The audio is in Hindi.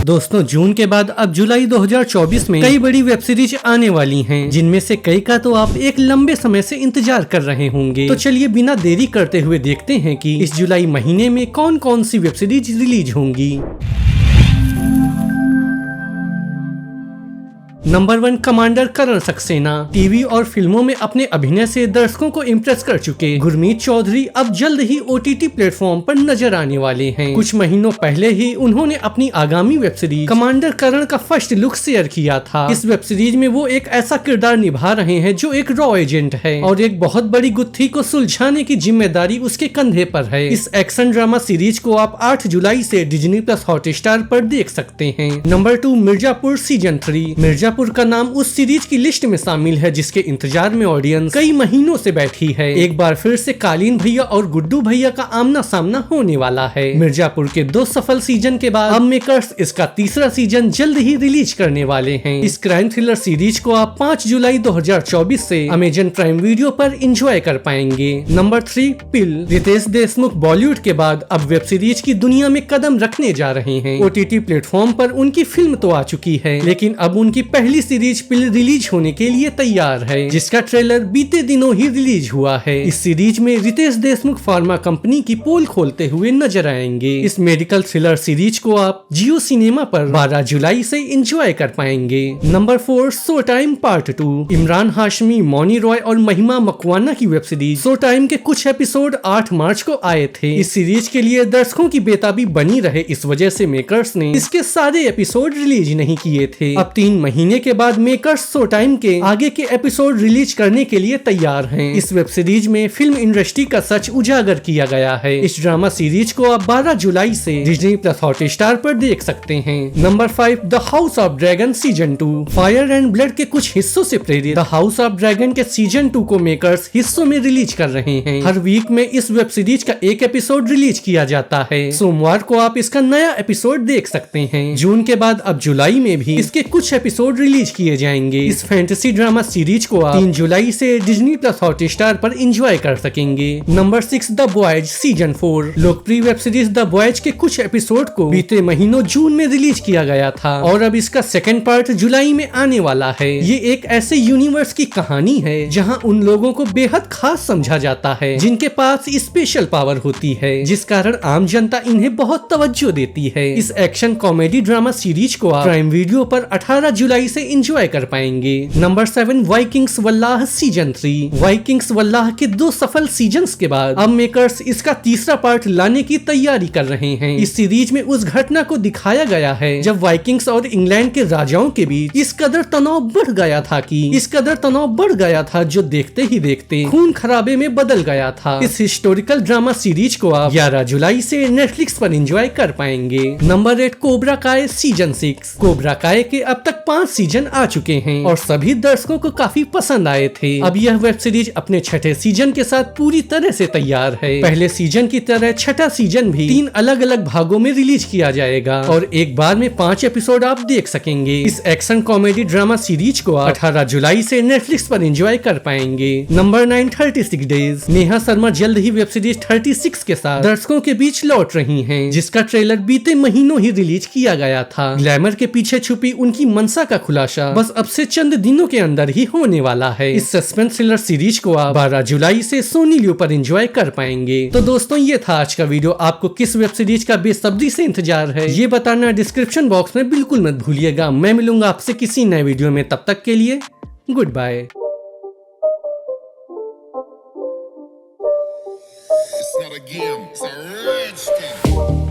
दोस्तों, जून के बाद अब जुलाई 2024 में कई बड़ी वेब सीरीज आने वाली हैं, जिनमें से कई का तो आप एक लंबे समय से इंतजार कर रहे होंगे। तो चलिए बिना देरी करते हुए देखते हैं कि इस जुलाई महीने में कौन कौन सी वेब सीरीज रिलीज होंगी। नंबर 1, कमांडर करण सक्सेना। टीवी और फिल्मों में अपने अभिनय से दर्शकों को इम्प्रेस कर चुके गुरमीत चौधरी अब जल्द ही OTT प्लेटफॉर्म पर नजर आने वाले हैं। कुछ महीनों पहले ही उन्होंने अपनी आगामी वेब सीरीज कमांडर करण का फर्स्ट लुक शेयर किया था। इस वेब सीरीज में वो एक ऐसा किरदार निभा रहे हैं जो एक रॉ एजेंट है और एक बहुत बड़ी गुत्थी को सुलझाने की जिम्मेदारी उसके कंधे पर है। इस एक्शन ड्रामा सीरीज को आप 8 जुलाई से Disney+ हॉटस्टार पर देख सकते हैं। Number 2, Mirzapur season 3। मिर्जापुर का नाम उस सीरीज की लिस्ट में शामिल है जिसके इंतजार में ऑडियंस कई महीनों से बैठी है। एक बार फिर से कालीन भैया और गुड्डू भैया का आमना सामना होने वाला है। मिर्जापुर के 2 सफल सीजन के बाद अब मेकर्स इसका तीसरा सीजन जल्द ही रिलीज करने वाले हैं। इस क्राइम थ्रिलर सीरीज को आप 5 जुलाई 2024 से अमेजन प्राइम वीडियो पर एंजॉय कर पाएंगे। नंबर 3, पिल। रितेश देशमुख बॉलीवुड के बाद अब वेब सीरीज की दुनिया में कदम रखने जा रहे हैं। OTT प्लेटफॉर्म पर उनकी फिल्म तो आ चुकी है, लेकिन अब उनकी पहली सीरीज पिल रिलीज होने के लिए तैयार है, जिसका ट्रेलर बीते दिनों ही रिलीज हुआ है। इस सीरीज में रितेश देशमुख फार्मा कंपनी की पोल खोलते हुए नजर आएंगे। इस मेडिकल थ्रिलर सीरीज को आप जियो सिनेमा पर 12 जुलाई से एंजॉय कर पाएंगे। Number 4, show time part 2। Imran Hashmi, Mouni Roy और महिमा मकवाना की वेब सीरीज शो टाइम के कुछ एपिसोड 8 मार्च को आए थे। इस सीरीज के लिए दर्शकों की बेताबी बनी रहे, इस वजह से मेकर्स ने इसके सारे एपिसोड रिलीज नहीं किए थे। अब 3 महीने के बाद मेकर्स शो टाइम के आगे के एपिसोड रिलीज करने के लिए तैयार हैं। इस वेब सीरीज में फिल्म इंडस्ट्री का सच उजागर किया गया है। इस ड्रामा सीरीज को आप 12 जुलाई से Disney+ हॉटस्टार पर देख सकते हैं। Number 5, the house of dragon season 2। Fire and blood के कुछ हिस्सों से प्रेरित द हाउस ऑफ ड्रैगन के सीजन 2 को मेकर्स हिस्सों में रिलीज कर रहे हैं। हर वीक में इस वेब सीरीज का एक एपिसोड रिलीज किया जाता है। सोमवार को आप इसका नया एपिसोड देख सकते हैं। जून के बाद अब जुलाई में भी इसके कुछ एपिसोड रिलीज किए जाएंगे। इस फैंटेसी ड्रामा सीरीज को आप 3 जुलाई से Disney+ हॉटस्टार पर एंजॉय कर सकेंगे। Number 6, the boys season 4। लोकप्रिय वेब सीरीज द बॉयज के कुछ एपिसोड को बीते महीनों जून में रिलीज किया गया था और अब इसका सेकंड पार्ट जुलाई में आने वाला है। ये एक ऐसे यूनिवर्स की कहानी है जहां उन लोगों को बेहद खास समझा जाता है जिनके पास स्पेशल पावर होती है, जिस कारण आम जनता इन्हें बहुत तवज्जो देती है। इस एक्शन कॉमेडी ड्रामा सीरीज को आप प्राइम वीडियो पर 18 जुलाई से एंजॉय कर पाएंगे। नंबर 7, वाइकिंग्स वल्लाह सीजन 3। वाइकिंग्स वल्लाह के 2 सफल सीजन्स के बाद अब मेकर्स इसका तीसरा पार्ट लाने की तैयारी कर रहे हैं। इस सीरीज में उस घटना को दिखाया गया है जब वाइकिंग्स और इंग्लैंड के राजाओं के बीच इस कदर तनाव बढ़ गया था जो देखते ही देखते खून खराबे में बदल गया था। इस हिस्टोरिकल ड्रामा सीरीज को आप 11 जुलाई से नेटफ्लिक्स पर एंजॉय कर पाएंगे। नंबर 8, कोबरा काय सीजन 6। कोबरा काय के अब तक 5 सीजन आ चुके हैं और सभी दर्शकों को काफी पसंद आए थे। अब यह वेब सीरीज अपने 6ठे सीजन के साथ पूरी तरह से तैयार है। पहले सीजन की तरह 6ठा सीजन भी 3 अलग अलग भागों में रिलीज किया जाएगा और एक बार में 5 एपिसोड आप देख सकेंगे। इस एक्शन कॉमेडी ड्रामा सीरीज को 18 जुलाई से नेटफ्लिक्स पर एंजॉय कर पाएंगे। Number 9, 36 days. नेहा शर्मा जल्द ही वेब सीरीज 36 के साथ दर्शकों के बीच लौट रही हैं, जिसका ट्रेलर बीते महीनों ही रिलीज किया गया था। ग्लैमर के पीछे छुपी उनकी मंशा का खुलासा बस अब से चंद दिनों के अंदर ही होने वाला है। इस सस्पेंस थ्रिलर सीरीज को आप 12 जुलाई से सोनी लिव पर एंजॉय कर पाएंगे। तो दोस्तों, ये था आज का वीडियो। आपको किस वेब सीरीज का बेसब्री से इंतजार है ये बताना डिस्क्रिप्शन बॉक्स में बिल्कुल मत भूलिएगा। मैं मिलूंगा आपसे किसी नए वीडियो में, तब तक के लिए goodbye. It's not a game, it's a rich thing.